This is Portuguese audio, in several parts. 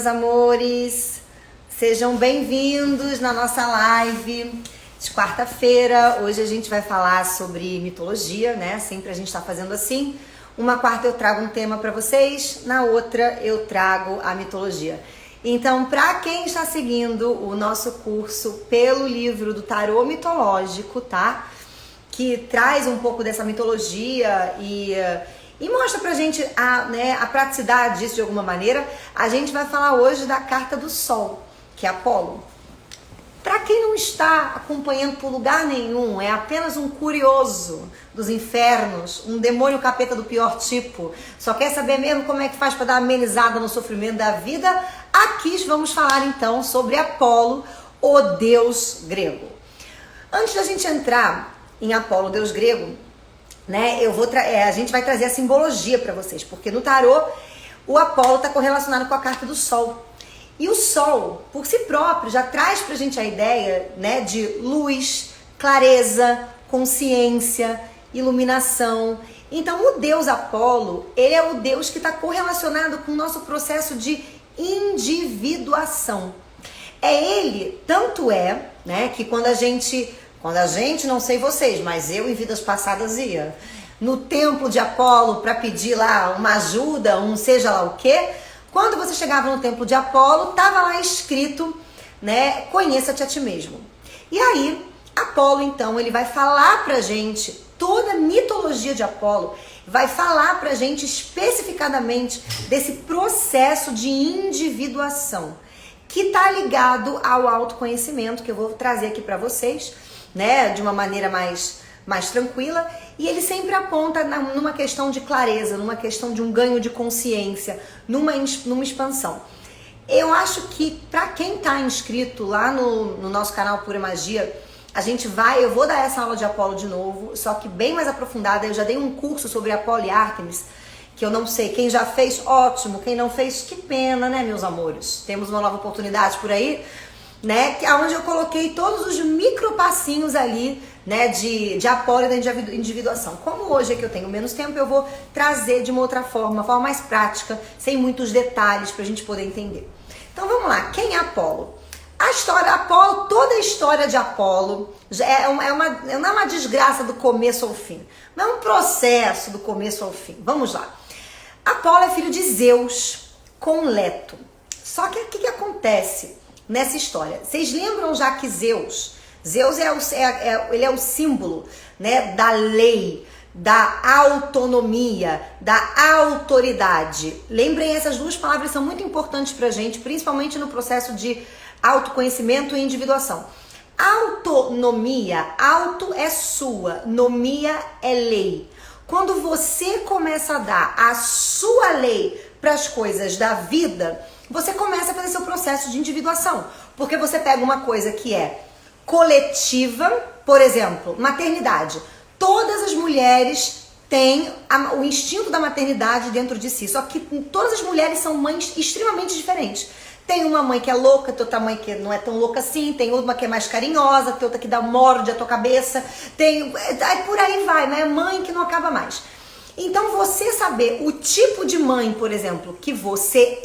amores, sejam bem-vindos na nossa live de quarta-feira. Hoje a gente vai falar sobre mitologia, né? Sempre a gente tá fazendo assim. Uma quarta eu trago um tema para vocês, na outra eu trago a mitologia. Então, para quem está seguindo o nosso curso pelo livro do Tarô Mitológico, tá? Que traz um pouco dessa mitologia e mostra pra gente a praticidade disso de alguma maneira. A gente vai falar hoje da carta do Sol, que é Apolo. Para quem não está acompanhando por lugar nenhum, é apenas um curioso dos infernos, um demônio capeta do pior tipo, só quer saber mesmo como é que faz para dar amenizada no sofrimento da vida, aqui vamos falar então sobre Apolo, o deus grego. Antes da gente entrar em Apolo, deus grego, né, a gente vai trazer a simbologia para vocês, porque no tarô o Apolo está correlacionado com a carta do Sol. E o Sol, por si próprio, já traz pra gente a ideia, né, de luz, clareza, consciência, iluminação. Então o deus Apolo, ele é o deus que está correlacionado com o nosso processo de individuação. É ele, tanto é, né, que quando a gente, não sei vocês, mas eu em vidas passadas ia no templo de Apolo para pedir lá uma ajuda, um seja lá o quê. Quando você chegava no templo de Apolo, estava lá escrito, né, conheça-te a ti mesmo. E aí, Apolo, então, ele vai falar pra gente, toda a mitologia de Apolo, vai falar pra gente especificadamente desse processo de individuação, que tá ligado ao autoconhecimento, que eu vou trazer aqui pra vocês, né, de uma maneira mais tranquila, e ele sempre aponta numa questão de clareza, numa questão de um ganho de consciência, numa expansão. Eu acho que para quem está inscrito lá no nosso canal Pura Magia, eu vou dar essa aula de Apolo de novo, só que bem mais aprofundada. Eu já dei um curso sobre Apolo e Ártemis, que eu não sei, quem já fez, ótimo, quem não fez, que pena, né, meus amores? Temos uma nova oportunidade por aí, né, que é onde eu coloquei todos os micro passinhos ali, né, de Apolo e da individuação. Como hoje é que eu tenho menos tempo, eu vou trazer de uma outra forma, uma forma mais prática, sem muitos detalhes pra gente poder entender. Então vamos lá, quem é Apolo? A história Apolo, toda a história de Apolo não é uma desgraça do começo ao fim, não é um processo do começo ao fim. Vamos lá. Apolo é filho de Zeus com Leto. Só que o que acontece nessa história? Vocês lembram já que Zeus ele é o símbolo, né, da lei, da autonomia, da autoridade. Lembrem, essas duas palavras são muito importantes pra gente, principalmente no processo de autoconhecimento e individuação. Autonomia, auto é sua, nomia é lei. Quando você começa a dar a sua lei para as coisas da vida, você começa a fazer seu processo de individuação, porque você pega uma coisa que é coletiva, por exemplo, maternidade. Todas as mulheres têm o instinto da maternidade dentro de si, só que todas as mulheres são mães extremamente diferentes. Tem uma mãe que é louca, tem outra mãe que não é tão louca assim, tem uma que é mais carinhosa, tem outra que morde a tua cabeça, por aí vai, né? Mãe que não acaba mais. Então você saber o tipo de mãe, por exemplo, que você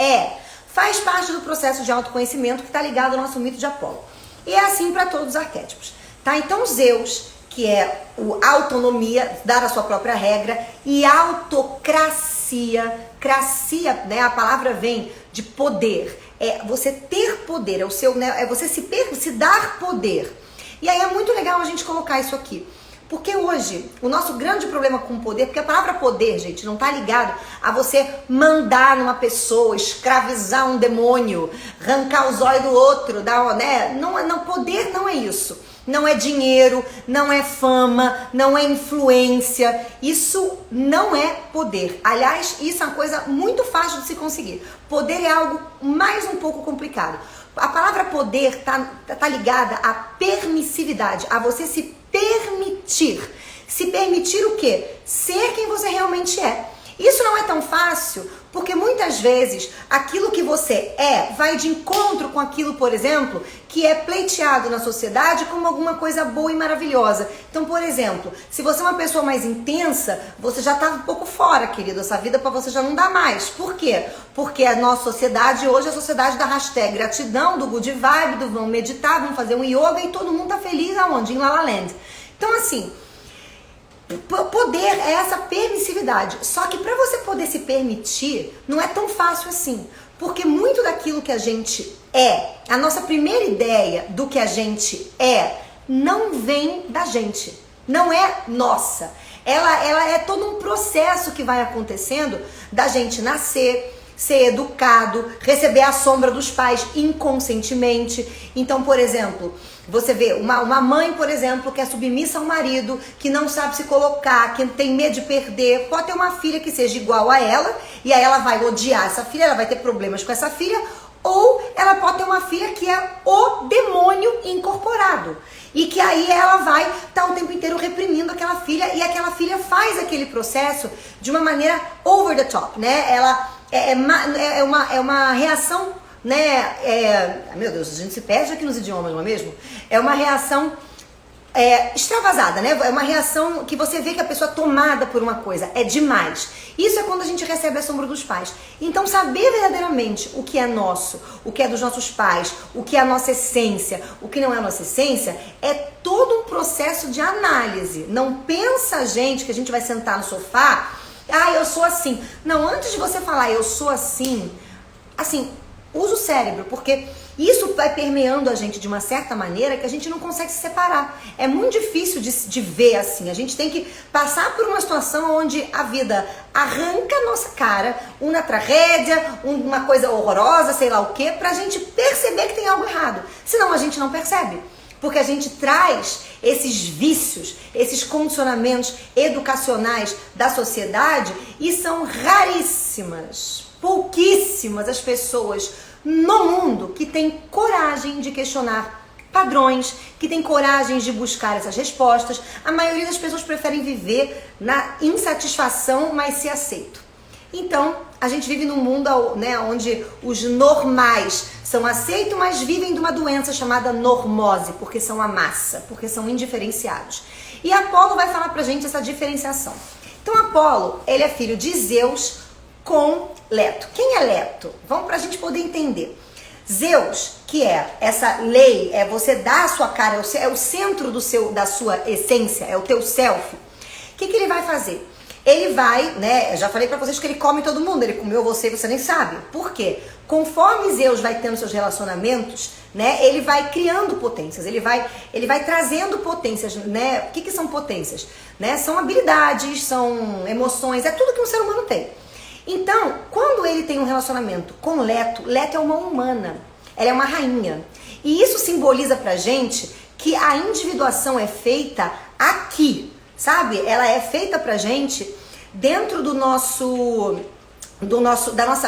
faz parte do processo de autoconhecimento que está ligado ao nosso mito de Apolo. E é assim para todos os arquétipos, tá? Então Zeus, que é autonomia, dar a sua própria regra, e autocracia, né? A palavra vem de poder, é você ter poder, é o seu, né? É você se dar poder. E aí é muito legal a gente colocar isso aqui. Porque hoje, o nosso grande problema com o poder, porque a palavra poder, gente, não tá ligado a você mandar numa pessoa, escravizar um demônio, arrancar os olhos do outro, né? Não, poder não é isso. Não é dinheiro, não é fama, não é influência. Isso não é poder. Aliás, isso é uma coisa muito fácil de se conseguir. Poder é algo mais um pouco complicado. A palavra poder tá ligada à permissividade, a você se permitir. Se permitir o quê? Ser quem você realmente é. Isso não é tão fácil, porque muitas vezes aquilo que você vai de encontro com aquilo, por exemplo, que é pleiteado na sociedade como alguma coisa boa e maravilhosa. Então, por exemplo, se você é uma pessoa mais intensa, você já tá um pouco fora, querido. Essa vida pra você já não dá mais. Por quê? Porque a nossa sociedade hoje é a sociedade da hashtag gratidão, do good vibe, do vamos meditar, vamos fazer um yoga e todo mundo tá feliz aonde? Em La La Land. Então, assim, poder é essa permissividade. Só que para você poder se permitir, não é tão fácil assim. Porque muito daquilo que a gente a nossa primeira ideia do que a gente não vem da gente. Não é nossa. Ela é todo um processo que vai acontecendo da gente nascer, ser educado, receber a sombra dos pais inconscientemente. Então, por exemplo, você vê uma mãe, por exemplo, que é submissa ao marido, que não sabe se colocar, que tem medo de perder, pode ter uma filha que seja igual a ela, e aí ela vai odiar essa filha, ela vai ter problemas com essa filha, ou ela pode ter uma filha que é o demônio incorporado. E que aí ela vai estar o tempo inteiro reprimindo aquela filha, e aquela filha faz aquele processo de uma maneira over the top, né? Ela é uma reação, né? Meu Deus, a gente se perde aqui nos idiomas, não é mesmo? É uma reação extravasada, né? É uma reação que você vê que a pessoa é tomada por uma coisa, é demais. Isso é quando a gente recebe a sombra dos pais. Então, saber verdadeiramente o que é nosso, o que é dos nossos pais, o que é a nossa essência, o que não é a nossa essência, é todo um processo de análise. Não pensa, gente, que a gente vai sentar no sofá, eu sou assim. Não, antes de você falar eu sou assim, usa o cérebro, porque isso vai permeando a gente de uma certa maneira que a gente não consegue se separar. É muito difícil de ver assim. A gente tem que passar por uma situação onde a vida arranca a nossa cara, uma tragédia, uma coisa horrorosa, sei lá o quê, pra gente perceber que tem algo errado. Senão a gente não percebe. Porque a gente traz esses vícios, esses condicionamentos educacionais da sociedade e são raríssimas, pouquíssimas as pessoas no mundo que têm coragem de questionar padrões, que têm coragem de buscar essas respostas. A maioria das pessoas preferem viver na insatisfação, mas se aceito. Então, a gente vive num mundo, né, onde os normais são aceitos, mas vivem de uma doença chamada normose, porque são a massa, porque são indiferenciados. E Apolo vai falar pra gente essa diferenciação. Então, Apolo, ele é filho de Zeus com Leto. Quem é Leto? Vamos pra gente poder entender. Zeus, que é essa lei, é você dar a sua cara, é o centro da sua essência, é o teu self. O que ele vai fazer? Ele vai, né, eu já falei pra vocês que ele come todo mundo, ele comeu você e você nem sabe. Por quê? Conforme Zeus vai tendo seus relacionamentos, né, ele vai criando potências, ele vai trazendo potências, né? O que são potências? Né? São habilidades, são emoções, é tudo que um ser humano tem. Então, quando ele tem um relacionamento com Leto, Leto é uma humana, ela é uma rainha. E isso simboliza pra gente que a individuação é feita aqui, sabe? Ela é feita pra gente dentro da nossa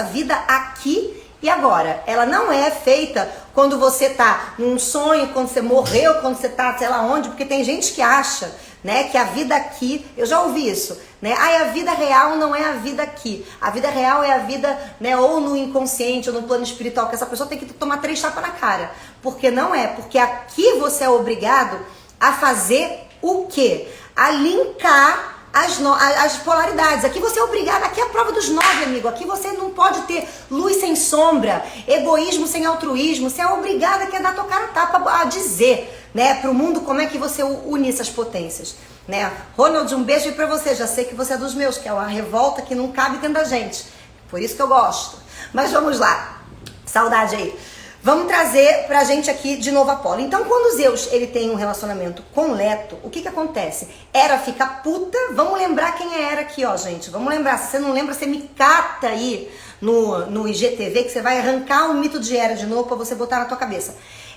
vida aqui e agora. Ela não é feita quando você tá num sonho, quando você morreu, quando você tá sei lá onde, porque tem gente que acha, né, que a vida aqui, eu já ouvi isso, né? A vida real não é a vida aqui. A vida real é a vida, né, ou no inconsciente ou no plano espiritual, que essa pessoa tem que tomar 3 tapas na cara. Porque não é, porque aqui você é obrigado a fazer o quê? A linkar as polaridades. Aqui você é obrigado, aqui é a prova dos 9, amigo. Aqui você não pode ter luz sem sombra, egoísmo sem altruísmo. Você é obrigado aqui a dar tua cara a tapa, a dizer, né, pro mundo como é que você une essas potências, né? Ronald, um beijo aí pra você. Já sei que você é dos meus, que é uma revolta que não cabe dentro da gente. Por isso que eu gosto. Mas vamos lá. Saudade aí. Vamos trazer pra gente aqui de novo Apolo. Então, quando Zeus ele tem um relacionamento com Leto, o que acontece? Hera fica puta. Vamos lembrar quem é Hera aqui, ó, gente. Vamos lembrar. Se você não lembra, você me cata aí no IGTV, que você vai arrancar o mito de Hera de novo pra você botar na tua cabeça.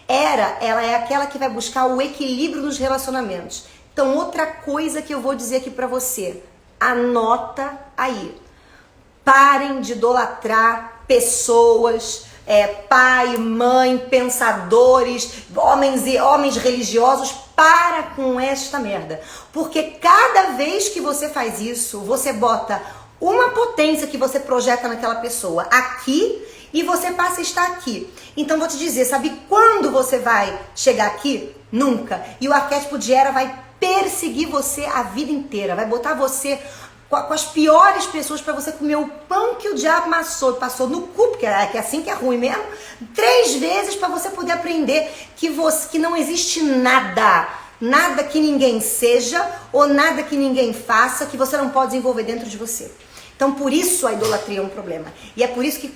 Hera, ela é aquela que vai buscar o equilíbrio nos relacionamentos. Então, outra coisa que eu vou dizer aqui pra você. Anota aí. Parem de idolatrar pessoas, pai, mãe, pensadores, homens religiosos. Para com esta merda. Porque cada vez que você faz isso, você bota uma potência que você projeta naquela pessoa aqui e você passa a estar aqui. Então vou te dizer, sabe quando você vai chegar aqui? Nunca. E o arquétipo de Hera vai perseguir você a vida inteira, vai botar você com as piores pessoas para você comer o pão que o diabo passou no cu, porque é assim que é ruim mesmo, 3 vezes para você poder aprender que não existe nada que ninguém seja ou nada que ninguém faça que você não pode desenvolver dentro de você. Então por isso a idolatria é um problema. E é por isso que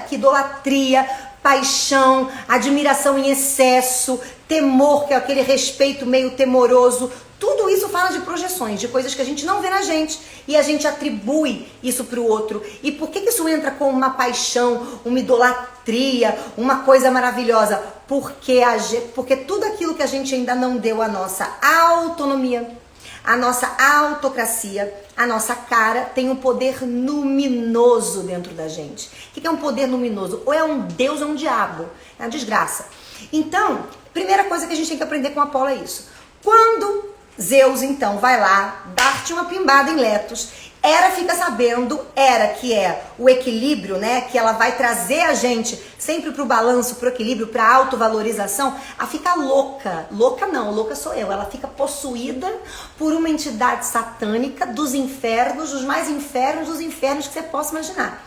que idolatria, paixão, admiração em excesso, temor, que é aquele respeito meio temoroso, tudo isso fala de projeções, de coisas que a gente não vê na gente e a gente atribui isso para o outro. E por que isso entra com uma paixão, uma idolatria, uma coisa maravilhosa? Porque tudo aquilo que a gente ainda não deu a nossa autonomia, a nossa autocracia, a nossa cara tem um poder luminoso dentro da gente. O que é um poder luminoso? Ou é um Deus ou é um diabo. É uma desgraça. Então, primeira coisa que a gente tem que aprender com Apolo é isso. Quando Zeus, então, vai lá, dar-te uma pimbada em Letos, Hera fica sabendo, Hera, que é o equilíbrio, né? Que ela vai trazer a gente sempre pro balanço, pro equilíbrio, pra autovalorização, a ficar louca. Louca não, louca sou eu. Ela fica possuída por uma entidade satânica dos infernos, dos mais infernos dos infernos que você possa imaginar.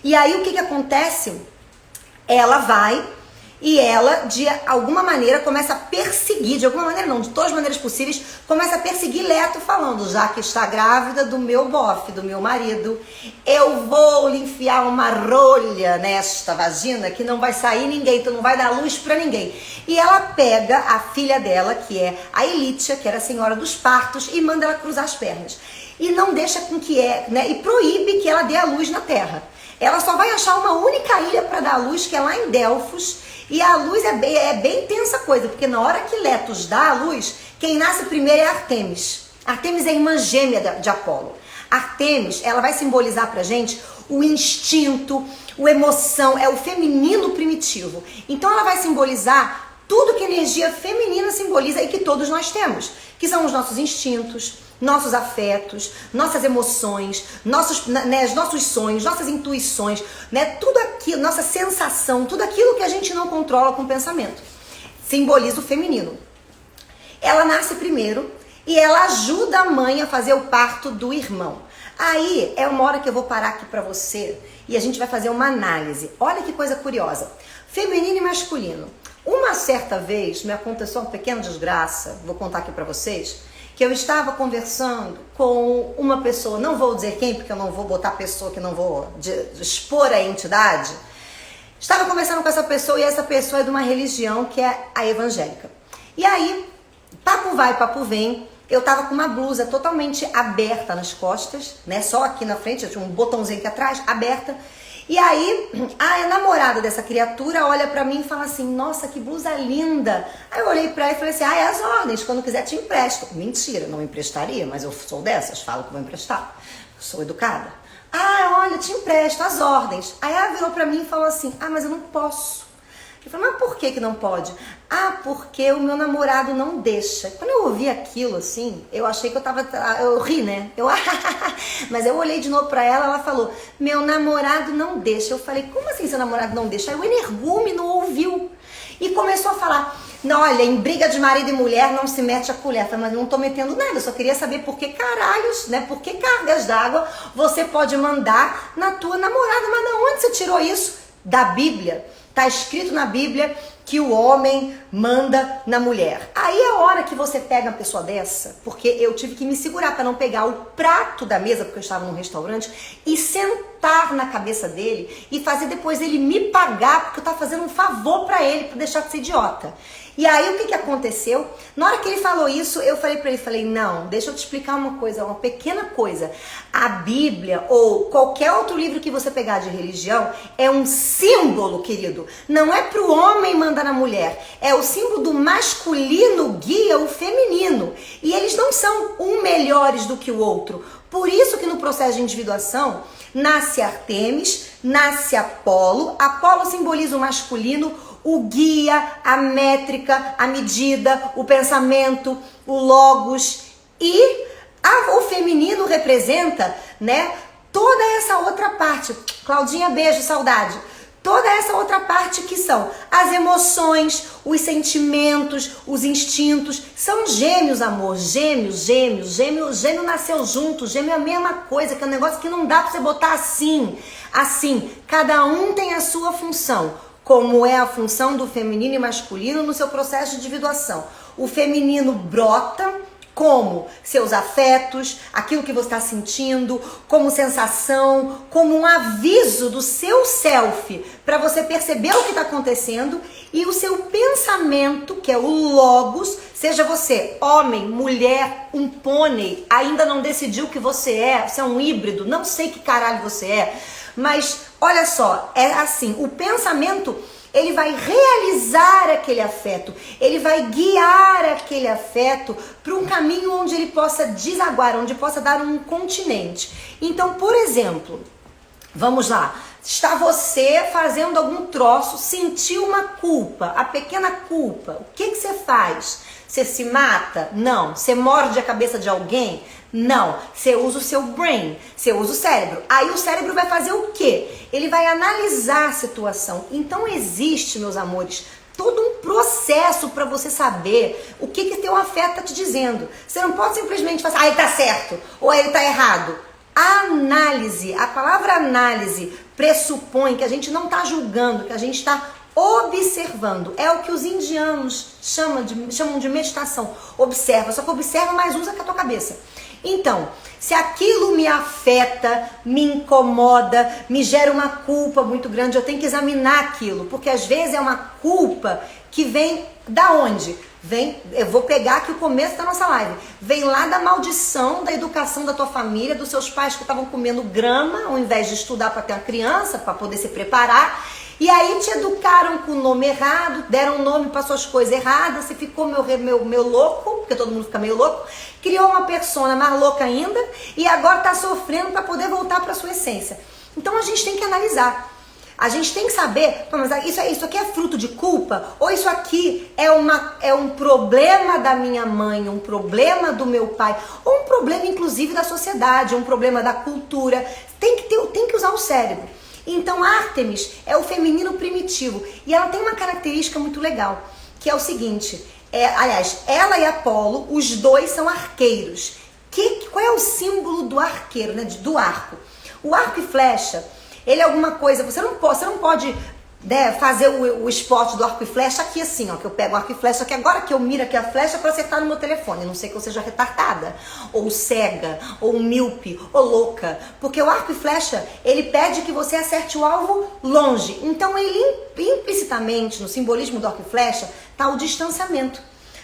E aí o que acontece? Ela vai e ela, de alguma maneira, começa a perseguir, de alguma maneira não, de todas as maneiras possíveis, começa a perseguir Leto falando, já que está grávida do meu bofe, do meu marido, eu vou lhe enfiar uma rolha nesta vagina que não vai sair ninguém, então não vai dar luz pra ninguém. E ela pega a filha dela, que é a Elítia, que era a senhora dos partos, e manda ela cruzar as pernas. E não deixa com que e proíbe que ela dê a luz na terra. Ela só vai achar uma única ilha para dar a luz, que é lá em Delfos. E a luz é bem tensa coisa, porque na hora que Letos dá a luz, quem nasce primeiro é Artemis. Artemis é a irmã gêmea de Apolo. Artemis, ela vai simbolizar pra gente o instinto, a emoção, é o feminino primitivo. Então ela vai simbolizar tudo que a energia feminina simboliza e que todos nós temos, que são os nossos instintos, nossos afetos, nossas emoções, nossos sonhos, nossas intuições, tudo aquilo, nossa sensação, tudo aquilo que a gente não controla com o pensamento. Simboliza o feminino. Ela nasce primeiro e ela ajuda a mãe a fazer o parto do irmão. Aí é uma hora que eu vou parar aqui pra você e a gente vai fazer uma análise. Olha que coisa curiosa. Feminino e masculino. Uma certa vez me aconteceu uma pequena desgraça, vou contar aqui pra vocês, que eu estava conversando com uma pessoa, não vou dizer quem, porque eu não vou botar pessoa, que não vou expor a entidade. Estava conversando com essa pessoa e essa pessoa é de uma religião que é a evangélica. E aí, papo vai, papo vem, eu estava com uma blusa totalmente aberta nas costas, só aqui na frente, tinha um botãozinho aqui atrás, aberta. E aí, a namorada dessa criatura olha pra mim e fala assim, nossa, que blusa linda. Aí eu olhei pra ela e falei assim, é as ordens, quando quiser te empresto. Mentira, não emprestaria, mas eu sou dessas, falo que vou emprestar. Eu sou educada. Olha, te empresto, as ordens. Aí ela virou pra mim e falou assim, mas eu não posso. Eu falei, mas por que não pode? Porque o meu namorado não deixa. Quando eu ouvi aquilo assim, eu achei que eu ri, né? Mas eu olhei de novo pra ela, ela falou, meu namorado não deixa. Eu falei, como assim seu namorado não deixa? Aí o energúmeno não ouviu e começou a falar, não, olha, em briga de marido e mulher não se mete a colher. Eu falei, mas não tô metendo nada, eu só queria saber por que caralhos, por que cargas d'água você pode mandar na tua namorada. Mas de onde você tirou isso? Da Bíblia. Tá escrito na Bíblia que o homem manda na mulher. Aí é a hora que você pega uma pessoa dessa, porque eu tive que me segurar para não pegar o prato da mesa, porque eu estava num restaurante, e sentar na cabeça dele e fazer depois ele me pagar, porque eu tava fazendo um favor para ele, para deixar de ser idiota. E aí o que aconteceu? Na hora que ele falou isso, eu falei pra ele, não, deixa eu te explicar uma coisa, uma pequena coisa. A Bíblia ou qualquer outro livro que você pegar de religião é um símbolo, querido. Não é pro homem mandar na mulher, é o símbolo do masculino guia o feminino. E eles não são um melhores do que o outro. Por isso que no processo de individuação nasce Artemis, nasce Apolo. Apolo simboliza o masculino, o guia, a métrica, a medida, o pensamento, o logos, e o feminino representa, toda essa outra parte. Claudinha, beijo, saudade. Toda essa outra parte que são as emoções, os sentimentos, os instintos. São gêmeos, amor. Gêmeos. Gêmeo nasceu junto. Gêmeo é a mesma coisa, que é um negócio que não dá pra você botar assim. Assim, cada um tem a sua função. Como é a função do feminino e masculino no seu processo de individuação. O feminino brota como seus afetos, aquilo que você está sentindo, como sensação, como um aviso do seu self para você perceber o que está acontecendo, e o seu pensamento, que é o logos, seja você homem, mulher, um pônei, ainda não decidiu o que você é um híbrido, não sei que caralho você é, mas olha só, é assim, o pensamento, ele vai realizar aquele afeto, ele vai guiar aquele afeto para um caminho onde ele possa desaguar, onde possa dar um continente. Então, por exemplo, vamos lá, está você fazendo algum troço, sentiu uma culpa, a pequena culpa, o que você faz? Você se mata? Não. Você morde a cabeça de alguém? Não. Você usa o seu brain, você usa o cérebro. Aí o cérebro vai fazer o quê? Ele vai analisar a situação. Então existe, meus amores, todo um processo para você saber o que teu afeto tá te dizendo. Você não pode simplesmente falar, ele tá certo ou ele tá errado. Análise, a palavra análise pressupõe que a gente não tá julgando, que a gente tá observando. É o que os indianos chamam de meditação. Observa, só que observa, mas usa com a tua cabeça. Então, se aquilo me afeta, me incomoda, me gera uma culpa muito grande, eu tenho que examinar aquilo, porque às vezes é uma culpa que vem da onde? Eu vou pegar aqui o começo da nossa live, vem lá da maldição da educação da tua família, dos seus pais que estavam comendo grama ao invés de estudar para ter uma criança, para poder se preparar. E aí te educaram com o nome errado, deram nome para suas coisas erradas, você ficou meu louco, porque todo mundo fica meio louco, criou uma persona mais louca ainda e agora está sofrendo para poder voltar para sua essência. Então a gente tem que analisar. A gente tem que saber, mas isso aqui é fruto de culpa? Ou isso aqui é um problema da minha mãe, um problema do meu pai, ou um problema inclusive da sociedade, um problema da cultura? Tem que usar o cérebro. Então Ártemis é o feminino primitivo e ela tem uma característica muito legal, que é o seguinte, aliás, ela e Apolo, os dois são arqueiros. Qual é o símbolo do arqueiro, né, do arco? O arco e flecha, ele é alguma coisa, você não pode fazer o esporte do arco e flecha aqui assim, ó, que eu pego o arco e flecha aqui agora, que eu miro aqui a flecha para acertar no meu telefone, a não sei que eu seja retardada, ou cega, ou míope, ou louca, porque o arco e flecha, ele pede que você acerte o alvo longe, então ele implicitamente, no simbolismo do arco e flecha, tá o distanciamento.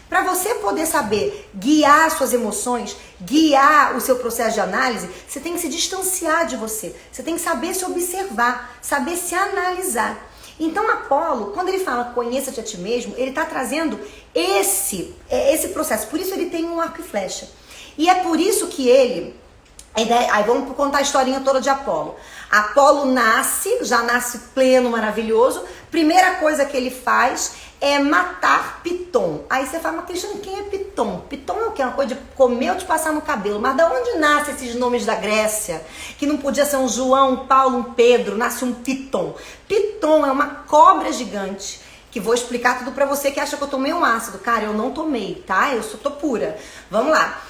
Para você poder saber guiar suas emoções, guiar o seu processo de análise, você tem que se distanciar de você, você tem que saber se observar, saber se analisar. Então Apolo, quando ele fala conheça-te a ti mesmo, ele está trazendo esse processo, por isso ele tem um arco e flecha. E é por isso que aí vamos contar a historinha toda de Apolo. Apolo já nasce pleno, maravilhoso, primeira coisa que ele faz é matar Piton. Aí você fala, mas Cristiane, quem é Piton? Piton é o quê? Uma coisa de comer ou de passar no cabelo. Mas da onde nascem esses nomes da Grécia? Que não podia ser um João, um Paulo, um Pedro, nasce um Piton. Piton é uma cobra gigante, que vou explicar tudo pra você que acha que eu tomei um ácido. Cara, eu não tomei, tá? Tô pura. Vamos lá.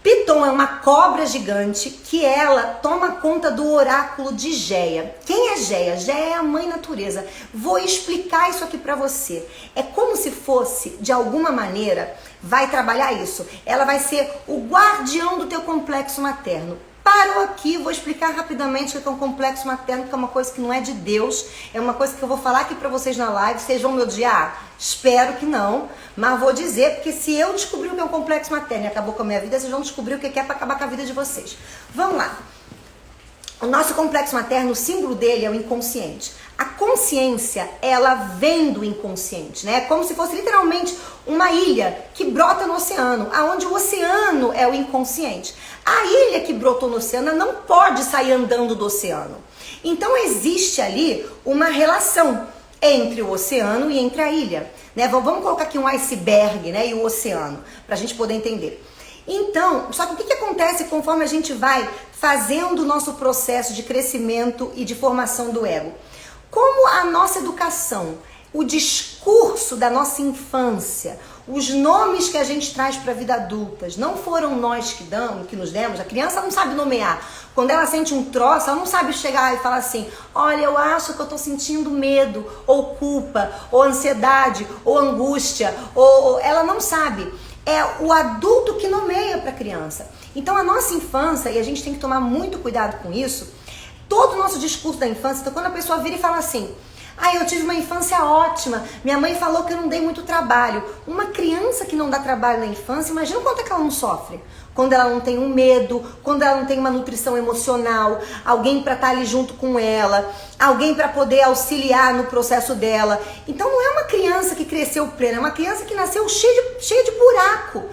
Piton é uma cobra gigante que ela toma conta do oráculo de Géia. Quem é Géia? Géia é a mãe natureza. Vou explicar isso aqui pra você. É como se fosse, de alguma maneira, vai trabalhar isso. Ela vai ser o guardião do teu complexo materno. Parou aqui, vou explicar rapidamente o que é um complexo materno, que é uma coisa que não é de Deus, é uma coisa que eu vou falar aqui pra vocês na live. Vocês vão me odiar? Espero que não, mas vou dizer, porque se eu descobrir o que é um complexo materno e acabou com a minha vida, vocês vão descobrir o que é pra acabar com a vida de vocês. Vamos lá. O nosso complexo materno, o símbolo dele é o inconsciente. A consciência, ela vem do inconsciente, né? É como se fosse literalmente uma ilha que brota no oceano, aonde o oceano é o inconsciente. A ilha que brotou no oceano não pode sair andando do oceano. Então existe ali uma relação entre o oceano e entre a ilha, né? Vamos colocar aqui um iceberg, né, e o oceano, pra gente poder entender. Então, só que o que acontece conforme a gente vai fazendo o nosso processo de crescimento e de formação do ego? Como a nossa educação, o discurso da nossa infância, os nomes que a gente traz para a vida adulta, não foram nós que nos demos, a criança não sabe nomear. Quando ela sente um troço, ela não sabe chegar e falar assim, olha, eu acho que eu estou sentindo medo, ou culpa, ou ansiedade, ou angústia, ou ela não sabe. É o adulto que nomeia para a criança. Então a nossa infância, e a gente tem que tomar muito cuidado com isso, todo o nosso discurso da infância, então quando a pessoa vira e fala assim, eu tive uma infância ótima, minha mãe falou que eu não dei muito trabalho. Uma criança que não dá trabalho na infância, imagina o quanto é que ela não sofre. Quando ela não tem um medo, quando ela não tem uma nutrição emocional, alguém para estar ali junto com ela, alguém para poder auxiliar no processo dela. Então não é uma criança que cresceu plena, é uma criança que nasceu cheia de buraco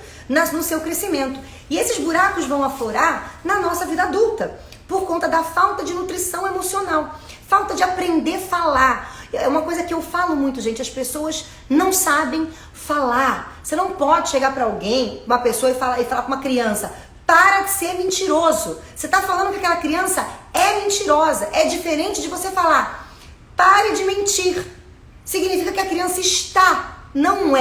no seu crescimento. E esses buracos vão aflorar na nossa vida adulta, por conta da falta de nutrição emocional, falta de aprender a falar. É uma coisa que eu falo muito, gente, as pessoas não sabem falar. Você não pode chegar para alguém, uma pessoa, e falar com uma criança, para de ser mentiroso. Você está falando que aquela criança é mentirosa. É diferente de você falar, pare de mentir. Significa que a criança não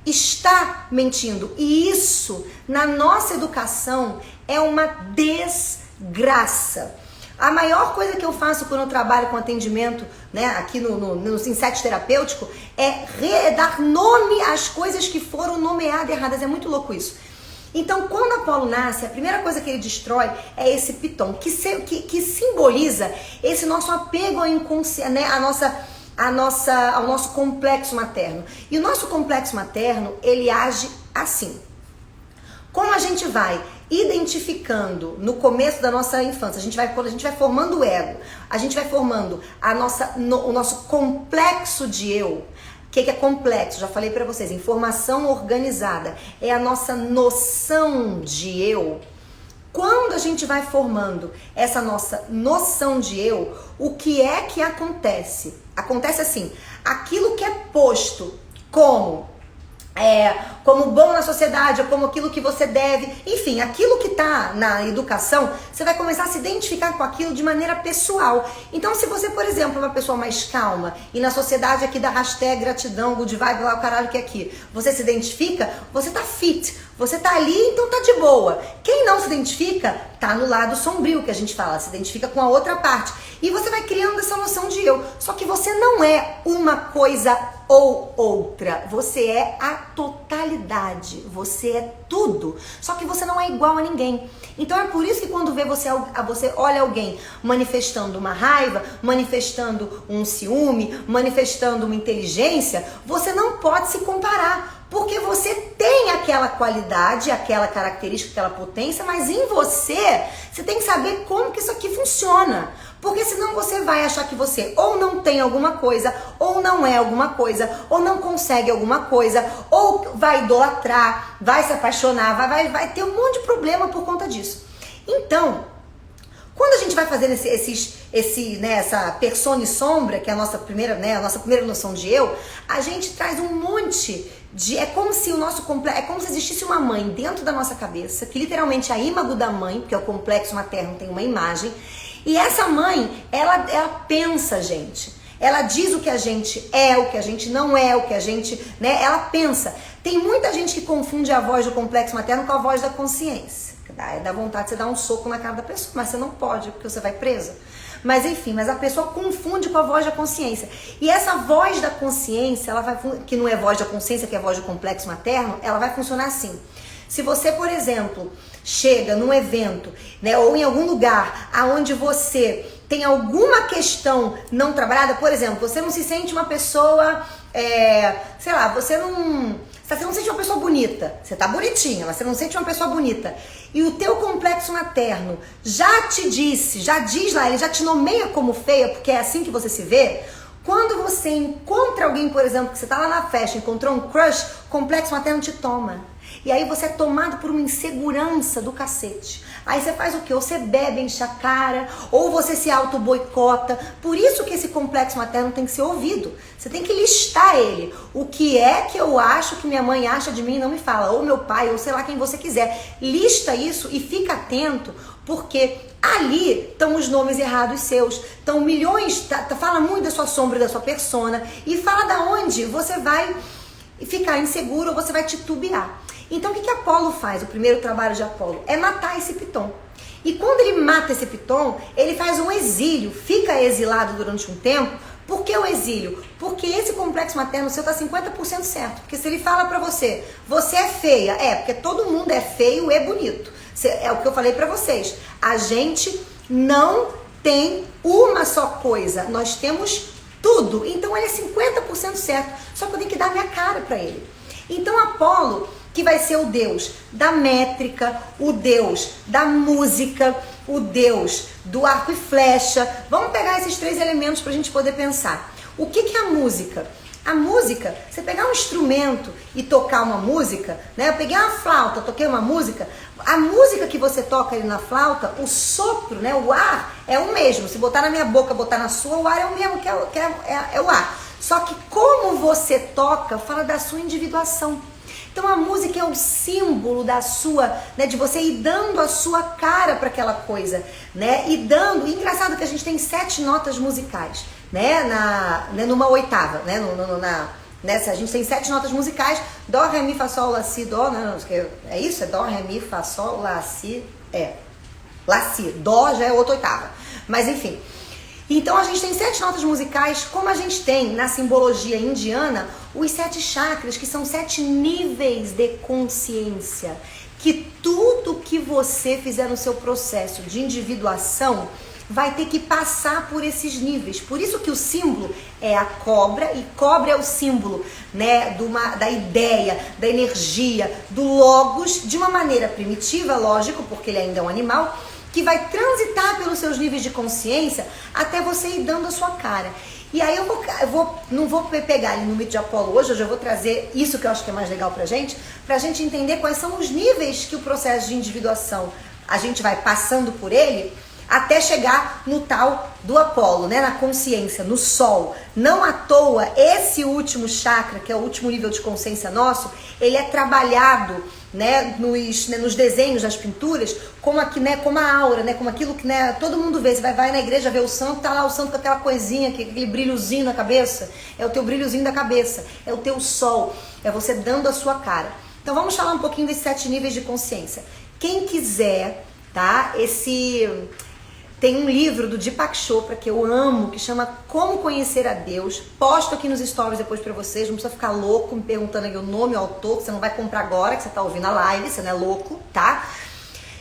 está mentindo. E isso, na nossa educação, é uma desgraça. A maior coisa que eu faço quando eu trabalho com atendimento, né, aqui no Inset Terapêutico, é dar nome às coisas que foram nomeadas erradas. É muito louco isso. Então, quando Apolo nasce, a primeira coisa que ele destrói é esse piton, que simboliza esse nosso apego ao inconsciente, né, ao nosso complexo materno. E o nosso complexo materno, ele age assim. Como a gente vai identificando no começo da nossa infância, quando a gente vai formando o ego, a gente vai formando o nosso complexo de eu. O que é complexo? Já falei pra vocês, informação organizada é a nossa noção de eu. Quando a gente vai formando essa nossa noção de eu, o que é que acontece? Acontece assim, aquilo que é posto como bom na sociedade, ou como aquilo que você deve, enfim, aquilo que está na educação, você vai começar a se identificar com aquilo de maneira pessoal. Então, se você, por exemplo, é uma pessoa mais calma, e na sociedade aqui da hashtag gratidão, good vibe, lá o caralho que é aqui, você se identifica, você tá fit, você tá ali, então tá de boa. Quem não se identifica, tá no lado sombrio, que a gente fala, se identifica com a outra parte. E você vai criando essa noção de eu. Só que você não é uma coisa ou outra. Você é a totalidade. Você é tudo. Só que você não é igual a ninguém. Então é por isso que quando você olha alguém manifestando uma raiva, manifestando um ciúme, manifestando uma inteligência, você não pode se comparar. Porque você tem aquela qualidade, aquela característica, aquela potência, mas em você tem que saber como que isso aqui funciona. Porque senão você vai achar que você ou não tem alguma coisa, ou não é alguma coisa, ou não consegue alguma coisa, ou vai idolatrar, vai se apaixonar, vai ter um monte de problema por conta disso. Então, quando a gente vai fazendo essa persona e sombra, que é a nossa primeira noção de eu, a gente traz um monte de... É como se existisse uma mãe dentro da nossa cabeça, que literalmente é a imago da mãe, porque o complexo materno tem uma imagem, e essa mãe, ela pensa, gente. Ela diz o que a gente é, o que a gente não é, o que a gente... né? Ela pensa. Tem muita gente que confunde a voz do complexo materno com a voz da consciência. Dá vontade de você dar um soco na cara da pessoa, mas você não pode, porque você vai presa. Mas enfim, a pessoa confunde com a voz da consciência. E essa voz da consciência, que não é voz da consciência, que é voz do complexo materno, ela vai funcionar assim. Se você, por exemplo, chega num evento, né, ou em algum lugar onde você tem alguma questão não trabalhada, por exemplo, você não se sente uma pessoa, você não se sente uma pessoa bonita, você tá bonitinha, mas você não se sente uma pessoa bonita, e o teu complexo materno já diz lá, ele já te nomeia como feia, porque é assim que você se vê. Quando você encontra alguém, por exemplo, que você tá lá na festa, encontrou um crush, o complexo materno te toma. E aí você é tomado por uma insegurança do cacete. Aí você faz o quê? Ou você bebe, enche a cara, ou você se auto-boicota. Por isso que esse complexo materno tem que ser ouvido. Você tem que listar ele. O que é que eu acho que minha mãe acha de mim e não me fala? Ou meu pai, ou sei lá quem você quiser. Lista isso e fica atento, porque ali estão os nomes errados seus. Estão milhões, fala muito da sua sombra, da sua persona, e fala da onde você vai ficar inseguro ou você vai titubear. Então o que Apolo faz? O primeiro trabalho de Apolo é matar esse Piton. E quando ele mata esse Piton, ele faz um exílio, fica exilado durante um tempo. Por que o exílio? Porque esse complexo materno seu tá 50% certo. Porque se ele fala pra você, você é feia, porque todo mundo é feio e bonito. É o que eu falei pra vocês. A gente não tem uma só coisa, nós temos tudo. Então ele é 50% certo, só que eu tenho que dar minha cara pra ele. Então Apolo, que vai ser o deus da métrica, o deus da música, o deus do arco e flecha. Vamos pegar esses 3 elementos para a gente poder pensar. O que é a música? A música, você pegar um instrumento e tocar uma música, né? Eu peguei uma flauta, toquei uma música. A música que você toca ali na flauta, o sopro, né? O ar é o mesmo. Se botar na minha boca, botar na sua, o ar é o mesmo, que é o ar. Só que como você toca, fala da sua individuação. Então a música é um símbolo da sua, né, de você ir dando a sua cara para aquela coisa, né? E dando, e engraçado que a gente tem 7 notas musicais, né, numa oitava, né, nessa a gente tem 7 notas musicais: dó, ré, mi, fá, sol, lá, si, dó, né? É isso? É dó, ré, mi, fá, sol, lá, si, lá, si, dó já é outra oitava. Mas enfim. Então a gente tem 7 notas musicais, como a gente tem na simbologia indiana os 7 chakras, que são 7 níveis de consciência, que tudo que você fizer no seu processo de individuação vai ter que passar por esses níveis. Por isso que o símbolo é a cobra, e cobra é o símbolo, né, da ideia, da energia, do logos, de uma maneira primitiva, lógico, porque ele ainda é um animal, que vai transitar pelos seus níveis de consciência até você ir dando a sua cara. E aí não vou pegar ali no mito de Apolo hoje eu vou trazer isso que eu acho que é mais legal pra gente entender quais são os níveis que o processo de individuação, a gente vai passando por ele até chegar no tal do Apolo, né, na consciência, no sol. Não à toa, esse último chakra, que é o último nível de consciência nosso, ele é trabalhado, né, nos desenhos, nas pinturas, como aqui, né, como a aura, né, como aquilo que, né, todo mundo vê. Você vai na igreja ver o santo, tá lá o santo com aquela coisinha, aquele brilhozinho na cabeça. É o teu brilhozinho da cabeça, é o teu sol, é você dando a sua cara. Então vamos falar um pouquinho desses 7 níveis de consciência. Quem quiser, tá, tem um livro do Deepak Chopra que eu amo, que chama Como Conhecer a Deus. Posto aqui nos stories depois pra vocês, não precisa ficar louco me perguntando aí o nome, o autor, que você não vai comprar agora, que você tá ouvindo a live, você não é louco, tá?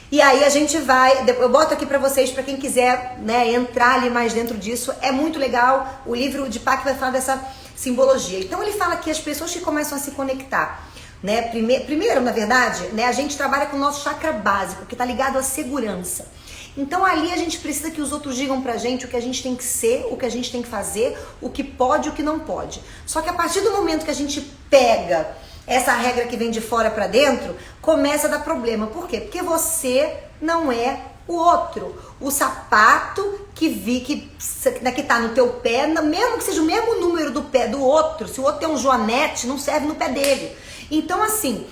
E aí a gente vai, eu boto aqui pra vocês, pra quem quiser, né, entrar ali mais dentro disso. É muito legal, o livro de Deepak vai falar dessa simbologia. Então ele fala que as pessoas que começam a se conectar, né, primeiro, na verdade, né, a gente trabalha com o nosso chakra básico, que tá ligado à segurança. Então ali a gente precisa que os outros digam pra gente o que a gente tem que ser, o que a gente tem que fazer, o que pode e o que não pode. Só que a partir do momento que a gente pega essa regra que vem de fora pra dentro, começa a dar problema. Por quê? Porque você não é o outro. O sapato que tá no teu pé, mesmo que seja o mesmo número do pé do outro, se o outro tem um joanete, não serve no pé dele. Então assim,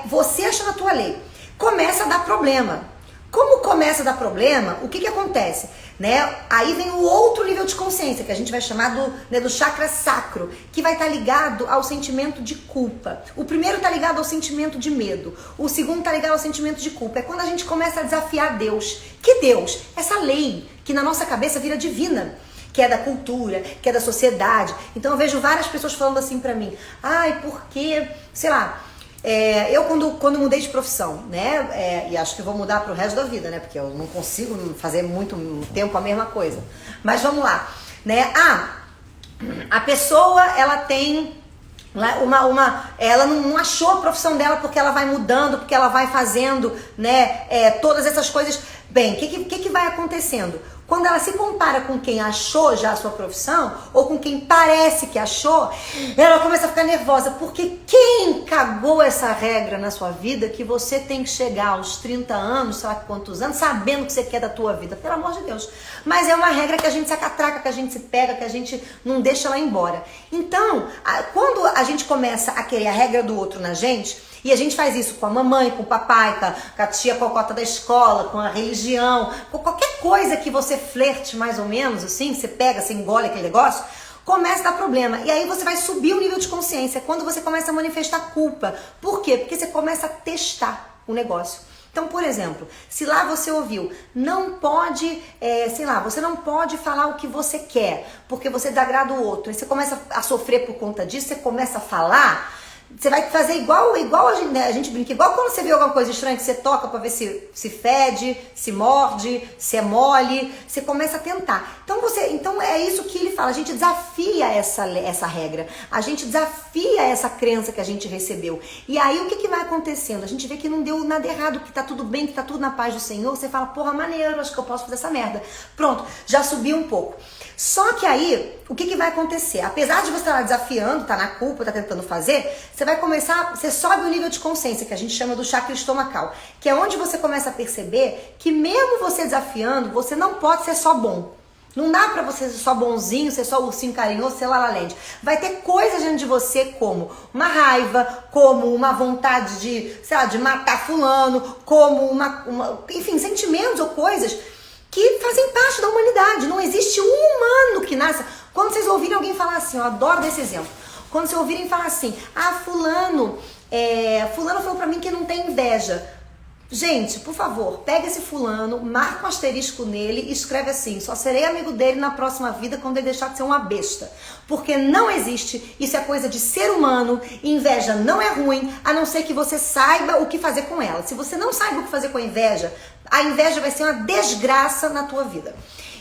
você achando a tua lei, começa a dar problema. Como começa a dar problema, o que acontece? Né? Aí vem o outro nível de consciência, que a gente vai chamar do chakra sacro, que vai estar ligado ao sentimento de culpa. O primeiro está ligado ao sentimento de medo. O segundo está ligado ao sentimento de culpa. É quando a gente começa a desafiar Deus. Que Deus? Essa lei que na nossa cabeça vira divina, que é da cultura, que é da sociedade. Então eu vejo várias pessoas falando assim pra mim: ai, porque, sei lá, eu quando mudei de profissão, né, e acho que vou mudar pro resto da vida, né, porque eu não consigo fazer muito tempo a mesma coisa, mas vamos lá, né, a pessoa, ela tem ela não achou a profissão dela porque ela vai mudando, porque ela vai fazendo, né, todas essas coisas Bem, o que vai acontecendo? Quando ela se compara com quem achou já a sua profissão, ou com quem parece que achou, ela começa a ficar nervosa, porque quem cagou essa regra na sua vida que você tem que chegar aos 30 anos, sei lá quantos anos, sabendo o que você quer da tua vida? Pelo amor de Deus. Mas é uma regra que a gente se acatraca, que a gente se pega, que a gente não deixa ela embora. Então, quando a gente começa a querer a regra do outro na gente, e a gente faz isso com a mamãe, com o papai, com a tia cocota da escola, com a religião, com qualquer coisa que você flerte mais ou menos, assim, você pega, você engole aquele negócio, começa a dar problema. E aí você vai subir o nível de consciência, quando você começa a manifestar culpa. Por quê? Porque você começa a testar o negócio. Então, por exemplo, se lá você ouviu, não pode, você não pode falar o que você quer, porque você desagrada o outro. E você começa a sofrer por conta disso, você começa a falar. Você vai fazer igual a gente brinca, igual quando você vê alguma coisa estranha que você toca pra ver se fede, se morde, se é mole, você começa a tentar. Então é isso que ele fala, a gente desafia essa regra, a gente desafia essa crença que a gente recebeu. E aí o que vai acontecendo? A gente vê que não deu nada errado, que tá tudo bem, que tá tudo na paz do Senhor, você fala, porra, maneiro, acho que eu posso fazer essa merda. Pronto, já subiu um pouco. Só que aí, o que vai acontecer? Apesar de você estar lá desafiando, tá na culpa, tá tentando fazer, você sobe o nível de consciência, que a gente chama do chakra estomacal, que é onde você começa a perceber que mesmo você desafiando, você não pode ser só bom. Não dá pra você ser só bonzinho, ser só ursinho carinhoso, ser lalalende. Vai ter coisas dentro de você como uma raiva, como uma vontade de matar fulano, como enfim, sentimentos ou coisas que fazem parte da humanidade. Não existe um humano que nasce. Quando vocês ouvirem alguém falar assim, eu adoro desse exemplo. Quando vocês ouvirem falar assim, fulano falou pra mim que não tem inveja. Gente, por favor, pega esse fulano, marca um asterisco nele e escreve assim, só serei amigo dele na próxima vida quando ele deixar de ser uma besta. Porque não existe, isso é coisa de ser humano, inveja não é ruim, a não ser que você saiba o que fazer com ela. Se você não sabe o que fazer com a inveja vai ser uma desgraça na tua vida.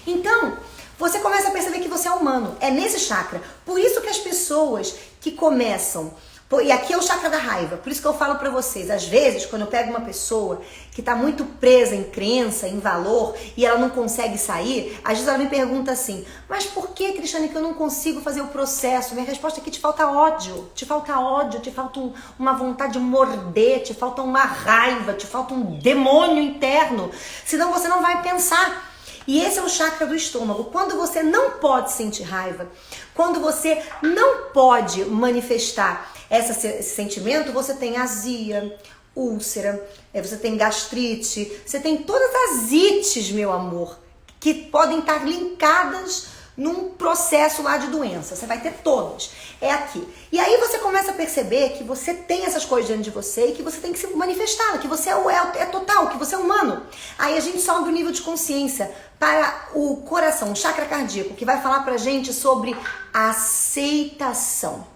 Então, você começa a perceber que você é humano, é nesse chakra. Por isso que as pessoas que começam... E aqui é o chakra da raiva, por isso que eu falo pra vocês, às vezes, quando eu pego uma pessoa que tá muito presa em crença, em valor, e ela não consegue sair, às vezes ela me pergunta assim, mas por que, Cristiane, que eu não consigo fazer o processo? Minha resposta é que te falta ódio, te falta uma vontade de morder, te falta uma raiva, te falta um demônio interno, senão você não vai pensar. E esse é o chakra do estômago. Quando você não pode sentir raiva, quando você não pode manifestar esse sentimento, você tem azia, úlcera, você tem gastrite, você tem todas as ites, meu amor, que podem estar linkadas num processo lá de doença. Você vai ter todas. É aqui. E aí você começa a perceber que você tem essas coisas dentro de você e que você tem que se manifestar, que você é total, que você é humano. Aí a gente sobe o nível de consciência para o coração, o chakra cardíaco, que vai falar pra gente sobre aceitação.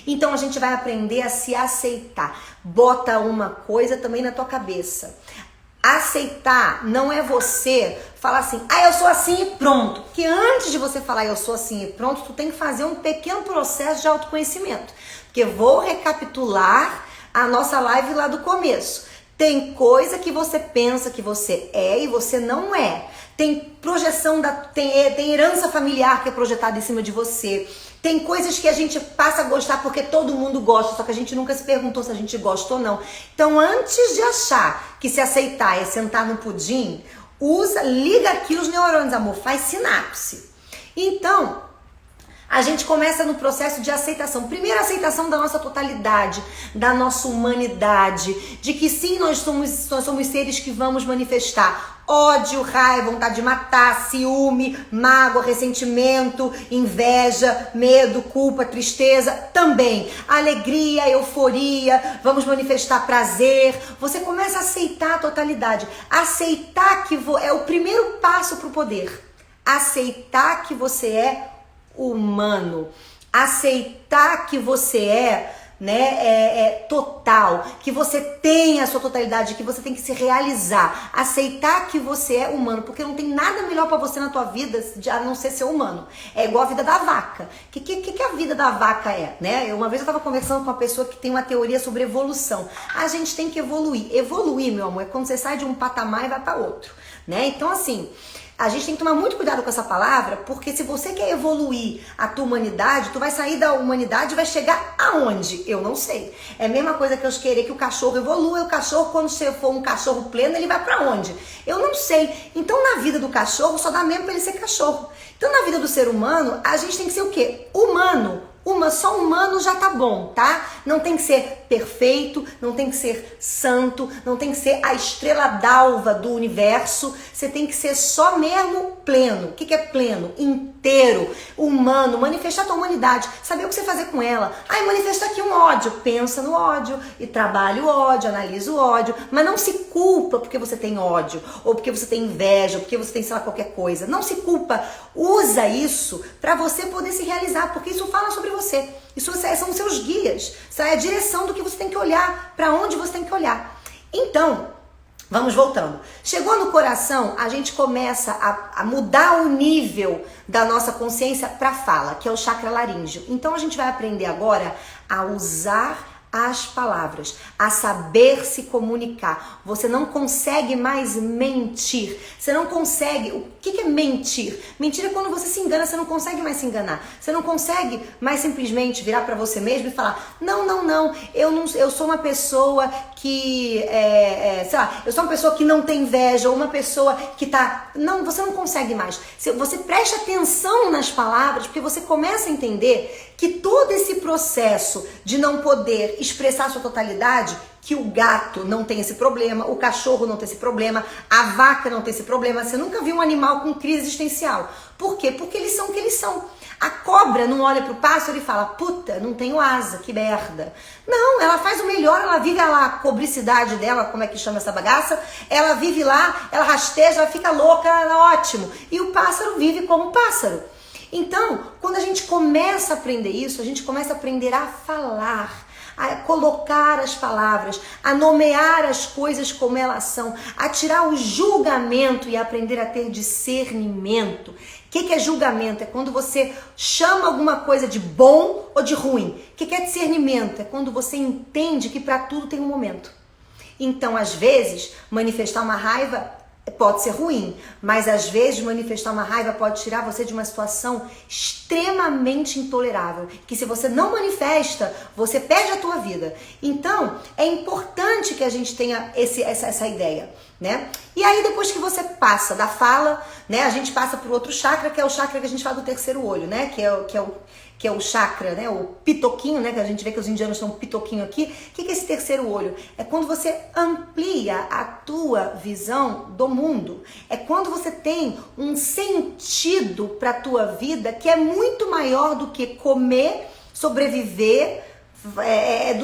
Então a gente vai aprender a se aceitar. Bota uma coisa também na tua cabeça. Aceitar não é você falar assim, eu sou assim e pronto. Porque antes de você falar eu sou assim e pronto, tu tem que fazer um pequeno processo de autoconhecimento. Porque vou recapitular a nossa live lá do começo. Tem coisa que você pensa que você é e você não é. Tem projeção, tem herança familiar que é projetada em cima de você. Tem coisas que a gente passa a gostar porque todo mundo gosta, só que a gente nunca se perguntou se a gente gosta ou não. Então, antes de achar que se aceitar é sentar no pudim, liga aqui os neurônios, amor, faz sinapse. Então, a gente começa no processo de aceitação. Primeiro, a aceitação da nossa totalidade, da nossa humanidade, de que sim, nós somos seres que vamos manifestar ódio, raiva, vontade de matar, ciúme, mágoa, ressentimento, inveja, medo, culpa, tristeza, também. Alegria, euforia, vamos manifestar prazer. Você começa a aceitar a totalidade. Aceitar que é o primeiro passo para o poder. Aceitar que você é humano. Aceitar que você é né, total, que você tem a sua totalidade, que você tem que se realizar, aceitar que você é humano, porque não tem nada melhor pra você na tua vida a não ser humano. É igual a vida da vaca. Que a vida da vaca é, né? Uma vez eu tava conversando com uma pessoa que tem uma teoria sobre evolução. A gente tem que evoluir. Evoluir, meu amor, é quando você sai de um patamar e vai para outro, né? Então, assim, a gente tem que tomar muito cuidado com essa palavra, porque se você quer evoluir a tua humanidade, tu vai sair da humanidade e vai chegar aonde? Eu não sei. É a mesma coisa que eu querer que o cachorro evolua, e o cachorro, quando você for um cachorro pleno, ele vai pra onde? Eu não sei. Então, na vida do cachorro, só dá mesmo pra ele ser cachorro. Então, na vida do ser humano, a gente tem que ser o quê? Humano. Só humano já tá bom, tá? Não tem que ser perfeito, não tem que ser santo, não tem que ser a estrela d'alva do universo. Você tem que ser só mesmo pleno. O que é pleno? Inteiro, humano, manifestar a tua humanidade, saber o que você fazer com ela. Ai, manifesta aqui um ódio, pensa no ódio e trabalha o ódio, analisa o ódio, mas não se culpa porque você tem ódio, ou porque você tem inveja, ou porque você tem, sei lá, qualquer coisa. Não se culpa, usa isso pra você poder se realizar, porque isso fala sobre você. Isso são os seus guias. Isso é a direção do que você tem que olhar, para onde você tem que olhar. Então, vamos voltando. Chegou no coração, a gente começa a mudar o nível da nossa consciência para fala, que é o chakra laríngeo. Então a gente vai aprender agora a usar as palavras, a saber se comunicar. Você não consegue mais mentir. Você não consegue. O que é mentir? Mentir é quando você se engana, você não consegue mais se enganar. Você não consegue mais simplesmente virar para você mesmo e falar: não, eu sou uma pessoa que, sei lá, eu sou uma pessoa que não tem inveja, ou uma pessoa que tá... Não, você não consegue mais. Você presta atenção nas palavras, porque você começa a entender que todo esse processo de não poder expressar a sua totalidade, que o gato não tem esse problema, o cachorro não tem esse problema, a vaca não tem esse problema. Você nunca viu um animal com crise existencial. Por quê? Porque eles são o que eles são. A cobra não olha pro pássaro e fala: puta, não tenho asa, que merda. Não, ela faz o melhor, ela vive lá a cobricidade dela, como é que chama essa bagaça? Ela vive lá, ela rasteja, ela fica louca, ótimo. E o pássaro vive como pássaro. Então, quando a gente começa a aprender isso, a gente começa a aprender a falar, a colocar as palavras, a nomear as coisas como elas são, a tirar o julgamento e aprender a ter discernimento. O que é julgamento? É quando você chama alguma coisa de bom ou de ruim. O que é discernimento? É quando você entende que para tudo tem um momento. Então, às vezes, manifestar uma raiva pode ser ruim, mas às vezes manifestar uma raiva pode tirar você de uma situação extremamente intolerável, que se você não manifesta, você perde a tua vida. Então, é importante que a gente tenha essa ideia, né? E aí, depois que você passa da fala, né, a gente passa por outro chakra, que é o chakra que a gente fala do terceiro olho, né? Que é o chakra, né? O pitoquinho, né? Que a gente vê que os indianos têm um pitoquinho aqui. O que é esse terceiro olho? É quando você amplia a tua visão do mundo. É quando você tem um sentido para a tua vida que é muito maior do que comer, sobreviver,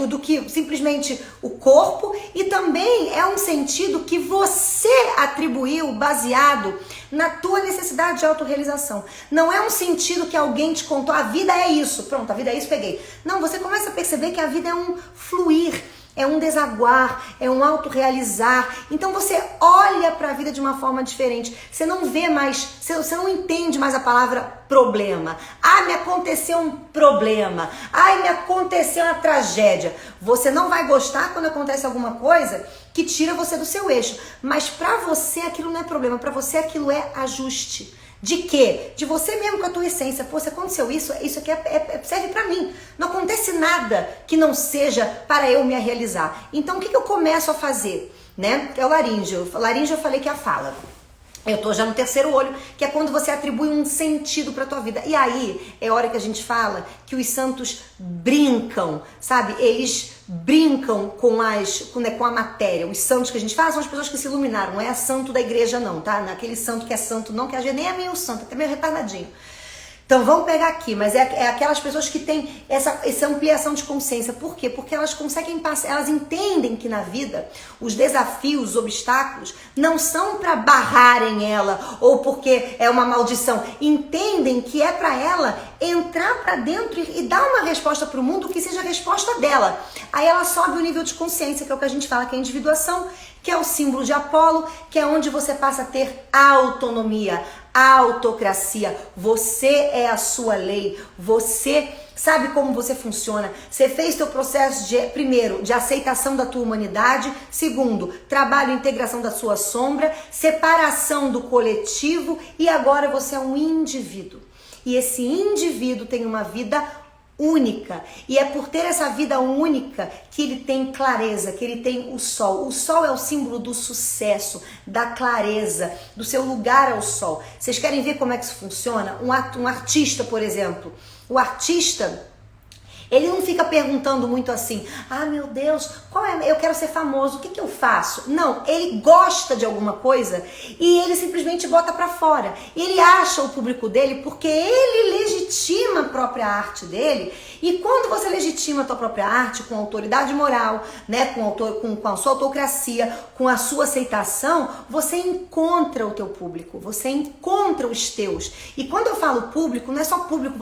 do que simplesmente o corpo, e também é um sentido que você atribuiu baseado na tua necessidade de autorrealização. Não é um sentido que alguém te contou: a vida é isso, pronto, a vida é isso, peguei. Não, você começa a perceber que a vida é um fluir, é um desaguar, é um autorrealizar. Então você olha para a vida de uma forma diferente. Você não vê mais, você não entende mais a palavra problema. Ah, me aconteceu um problema. Ai, me aconteceu uma tragédia. Você não vai gostar quando acontece alguma coisa que tira você do seu eixo. Mas para você aquilo não é problema, para você aquilo é ajuste. De quê? De você mesmo, com a tua essência. Pô, se aconteceu isso aqui serve pra mim. Não acontece nada que não seja para eu me realizar. Então, o que eu começo a fazer? Né? É o laríngeo. Laríngeo eu falei que é a fala. Eu tô já no terceiro olho, que é quando você atribui um sentido pra tua vida. E aí, é hora que a gente fala que os santos brincam, sabe? Eles brincam com a matéria. Os santos que a gente fala são as pessoas que se iluminaram. Não é santo da igreja não, tá? Naquele santo que é santo não, que a gente nem é meio santo, até meio retardadinho. Então vamos pegar aqui, mas é aquelas pessoas que têm essa ampliação de consciência. Por quê? Porque elas conseguem passar, elas entendem que na vida os desafios, os obstáculos não são para barrarem ela ou porque é uma maldição. Entendem que é para ela entrar para dentro e dar uma resposta para o mundo que seja a resposta dela. Aí ela sobe o nível de consciência, que é o que a gente fala que é a individuação, que é o símbolo de Apolo, que é onde você passa a ter autonomia, autocracia. Você é a sua lei, você sabe como você funciona. Você fez seu processo primeiro, de aceitação da tua humanidade, segundo, trabalho e integração da sua sombra, separação do coletivo e agora você é um indivíduo. E esse indivíduo tem uma vida única, e é por ter essa vida única que ele tem clareza, que ele tem o sol. O sol é o símbolo do sucesso, da clareza, do seu lugar ao sol. Vocês querem ver como é que isso funciona? Um artista, por exemplo, o artista, ele não fica perguntando muito assim, ah, meu Deus, eu quero ser famoso, o que eu faço? Não, ele gosta de alguma coisa e ele simplesmente bota pra fora. Ele acha o público dele porque ele legitima a própria arte dele. E quando você legitima a tua própria arte com autoridade moral, né, com a sua autocracia, com a sua aceitação, você encontra o teu público, você encontra os teus. E quando eu falo público, não é só público,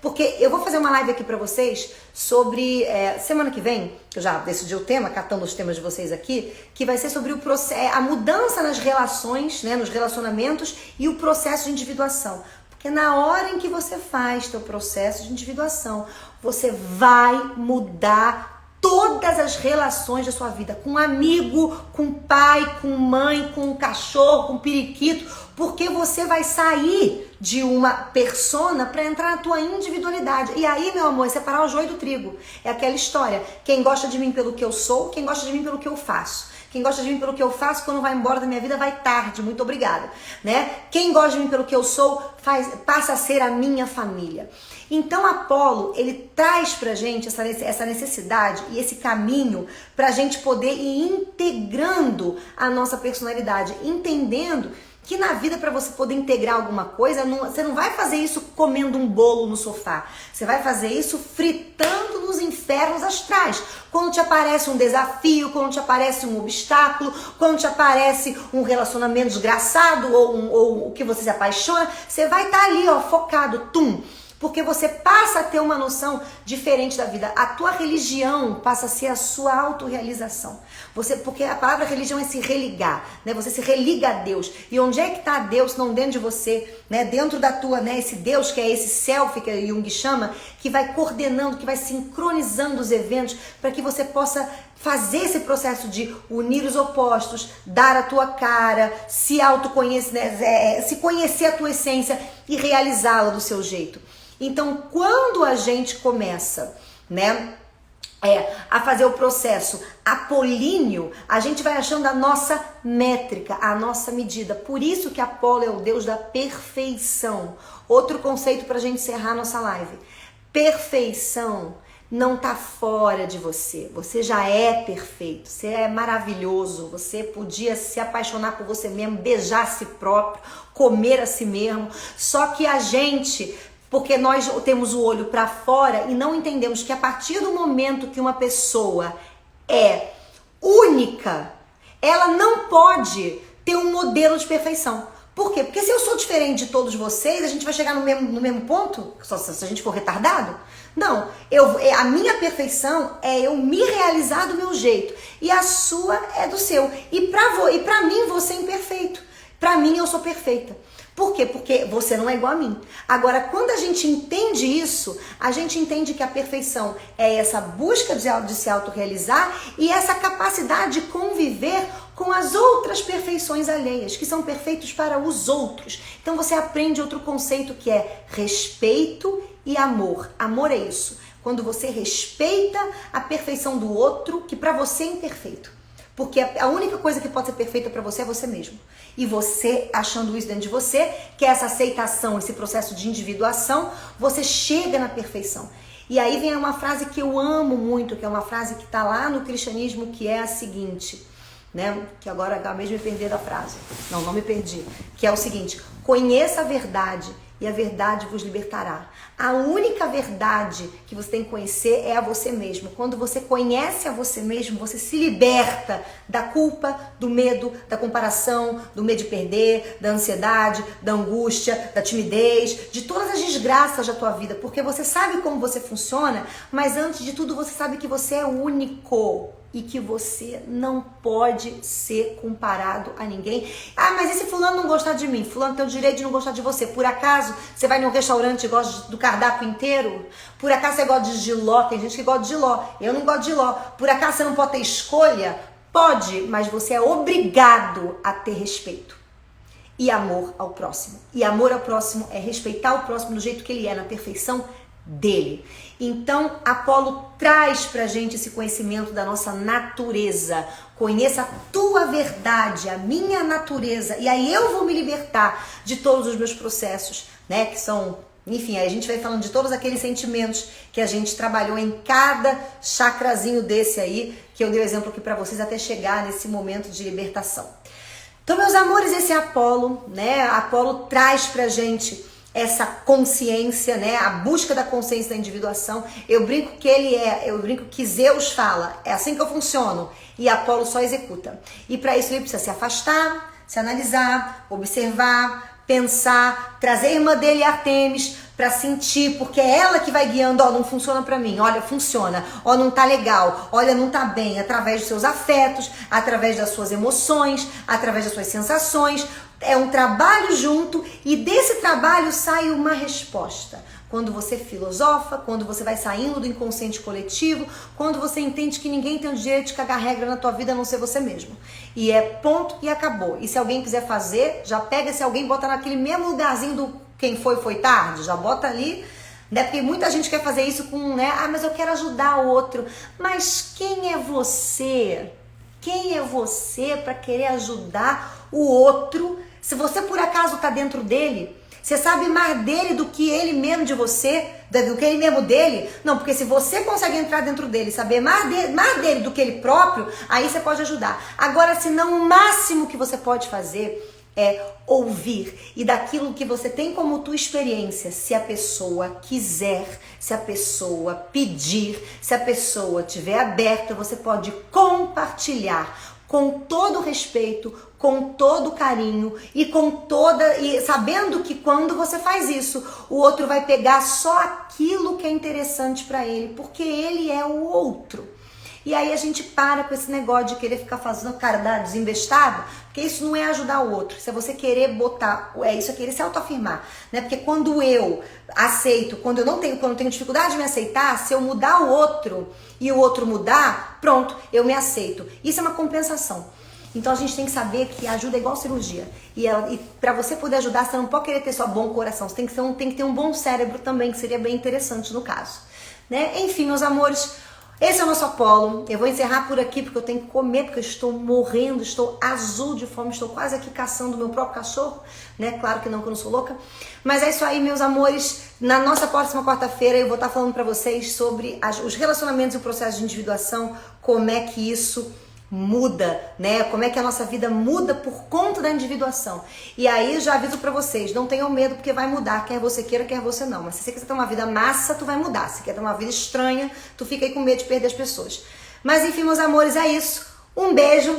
porque eu vou fazer uma live aqui pra vocês sobre, semana que vem, que eu já decidi o tema, catando os temas de vocês aqui, que vai ser sobre o processo, a mudança nas relações, né, nos relacionamentos e o processo de individuação. Porque na hora em que você faz teu processo de individuação, você vai mudar todas as relações da sua vida, com amigo, com pai, com mãe, com cachorro, com periquito, porque você vai sair de uma persona para entrar na tua individualidade. E aí, meu amor, é separar o joio do trigo. É aquela história, quem gosta de mim pelo que eu sou, quem gosta de mim pelo que eu faço. Quem gosta de mim pelo que eu faço, quando vai embora da minha vida, vai tarde. Muito obrigada, né? Quem gosta de mim pelo que eu sou, passa a ser a minha família. Então, Apolo, ele traz pra gente essa necessidade e esse caminho pra gente poder ir integrando a nossa personalidade, entendendo que na vida, para você poder integrar alguma coisa, você não vai fazer isso comendo um bolo no sofá. Você vai fazer isso fritando nos infernos astrais. Quando te aparece um desafio, quando te aparece um obstáculo, quando te aparece um relacionamento desgraçado ou o que você se apaixona, você vai estar ali, ó, focado, porque você passa a ter uma noção diferente da vida. A tua religião passa a ser a sua autorrealização. Porque a palavra religião é se religar, né? Você se religa a Deus. E onde é que está Deus? Não dentro de você, né? Dentro da tua, né? Esse Deus que é esse self que Jung chama, que vai coordenando, que vai sincronizando os eventos para que você possa fazer esse processo de unir os opostos, dar a tua cara, se autoconhecer, né? Se conhecer a tua essência e realizá-la do seu jeito. Então, quando a gente começa, né, a fazer o processo apolíneo, a gente vai achando a nossa métrica, a nossa medida. Por isso que Apolo é o deus da perfeição. Outro conceito para a gente encerrar a nossa live. Perfeição não tá fora de você. Você já é perfeito. Você é maravilhoso. Você podia se apaixonar por você mesmo, beijar a si próprio, comer a si mesmo. Só que a gente... Porque nós temos o olho para fora e não entendemos que a partir do momento que uma pessoa é única, ela não pode ter um modelo de perfeição. Por quê? Porque se eu sou diferente de todos vocês, a gente vai chegar no mesmo ponto? Só se a gente for retardado? Não, a minha perfeição é eu me realizar do meu jeito e a sua é do seu. E pra mim você é imperfeito. Pra mim eu sou perfeita. Por quê? Porque você não é igual a mim. Agora, quando a gente entende isso, a gente entende que a perfeição é essa busca de se autorrealizar e essa capacidade de conviver com as outras perfeições alheias, que são perfeitos para os outros. Então você aprende outro conceito que é respeito e amor. Amor é isso. Quando você respeita a perfeição do outro, que para você é imperfeito. Porque a única coisa que pode ser perfeita para você é você mesmo. E você, achando isso dentro de você, que é essa aceitação, esse processo de individuação, você chega na perfeição. E aí vem uma frase que eu amo muito, que é uma frase que está lá no cristianismo, que é a seguinte, né? Que agora acabei de me perder da frase. Não me perdi. Que é o seguinte: conheça a verdade e a verdade vos libertará. A única verdade que você tem que conhecer é a você mesmo. Quando você conhece a você mesmo, você se liberta da culpa, do medo, da comparação, do medo de perder, da ansiedade, da angústia, da timidez, de todas as desgraças da tua vida, porque você sabe como você funciona, mas antes de tudo você sabe que você é único. E que você não pode ser comparado a ninguém. Ah, mas e se fulano não gostar de mim? Fulano tem o direito de não gostar de você. Por acaso você vai num restaurante e gosta do cardápio inteiro? Por acaso você gosta de jiló? Tem gente que gosta de jiló. Eu não gosto de jiló. Por acaso você não pode ter escolha? Pode, mas você é obrigado a ter respeito. E amor ao próximo. E amor ao próximo é respeitar o próximo do jeito que ele é, na perfeição dele. Então, Apolo traz pra gente esse conhecimento da nossa natureza. Conheça a tua verdade, a minha natureza, e aí eu vou me libertar de todos os meus processos, né? Que são, enfim, aí a gente vai falando de todos aqueles sentimentos que a gente trabalhou em cada chakrazinho desse aí, que eu dei o exemplo aqui pra vocês até chegar nesse momento de libertação. Então, meus amores, esse é Apolo, né? Apolo traz pra gente essa consciência, né? A busca da consciência da individuação. Eu brinco que Zeus fala, é assim que eu funciono, e Apolo só executa. E para isso ele precisa se afastar, se analisar, observar, pensar, trazer a irmã dele, Artemis, para sentir, porque é ela que vai guiando. Ó, não funciona para mim, olha, funciona, ó, não tá legal, olha, não tá bem, através dos seus afetos, através das suas emoções, através das suas sensações. É um trabalho junto, e desse trabalho sai uma resposta. Quando você filosofa, quando você vai saindo do inconsciente coletivo, quando você entende que ninguém tem o direito de cagar regra na tua vida a não ser você mesmo. E é ponto e acabou. E se alguém quiser fazer, já pega esse alguém, bota naquele mesmo lugarzinho do quem foi tarde, já bota ali, né? Porque muita gente quer fazer isso com, né? Ah, mas eu quero ajudar o outro. Mas quem é você? Quem é você para querer ajudar o outro? Se você por acaso tá dentro dele, você sabe mais dele do que ele mesmo de você, do que ele mesmo dele? Não, porque se você consegue entrar dentro dele, saber mais dele do que ele próprio, aí você pode ajudar. Agora, se não, o máximo que você pode fazer é ouvir, e daquilo que você tem como tua experiência, se a pessoa quiser, se a pessoa pedir, se a pessoa estiver aberta, você pode compartilhar com todo respeito, com todo carinho e sabendo que quando você faz isso, o outro vai pegar só aquilo que é interessante para ele, porque ele é o outro. E aí a gente para com esse negócio de querer ficar fazendo cara desinvestado, porque isso não é ajudar o outro. Se é você querer botar, isso é querer se autoafirmar, né? Porque quando eu aceito, quando eu tenho dificuldade de me aceitar, se eu mudar o outro e o outro mudar, pronto, eu me aceito. Isso é uma compensação. Então a gente tem que saber que ajuda é igual cirurgia. E para você poder ajudar, você não pode querer ter só bom coração, você tem que ter um bom cérebro também, que seria bem interessante no caso, né? Enfim, meus amores, esse é o nosso Apolo. Eu vou encerrar por aqui porque eu tenho que comer, porque eu estou morrendo, estou azul de fome, estou quase aqui caçando o meu próprio cachorro, né? Claro que eu não sou louca. Mas é isso aí, meus amores. Na nossa próxima quarta-feira eu vou estar falando para vocês sobre os relacionamentos e o processo de individuação, como é que isso muda, né? Como é que a nossa vida muda por conta da individuação. E aí já aviso pra vocês, não tenham medo porque vai mudar, quer você queira, quer você não. Mas se você quiser ter uma vida massa, tu vai mudar. Se quer ter uma vida estranha, tu fica aí com medo de perder as pessoas. Mas enfim, meus amores, é isso. Um beijo,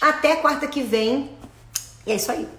até quarta que vem. E é isso aí.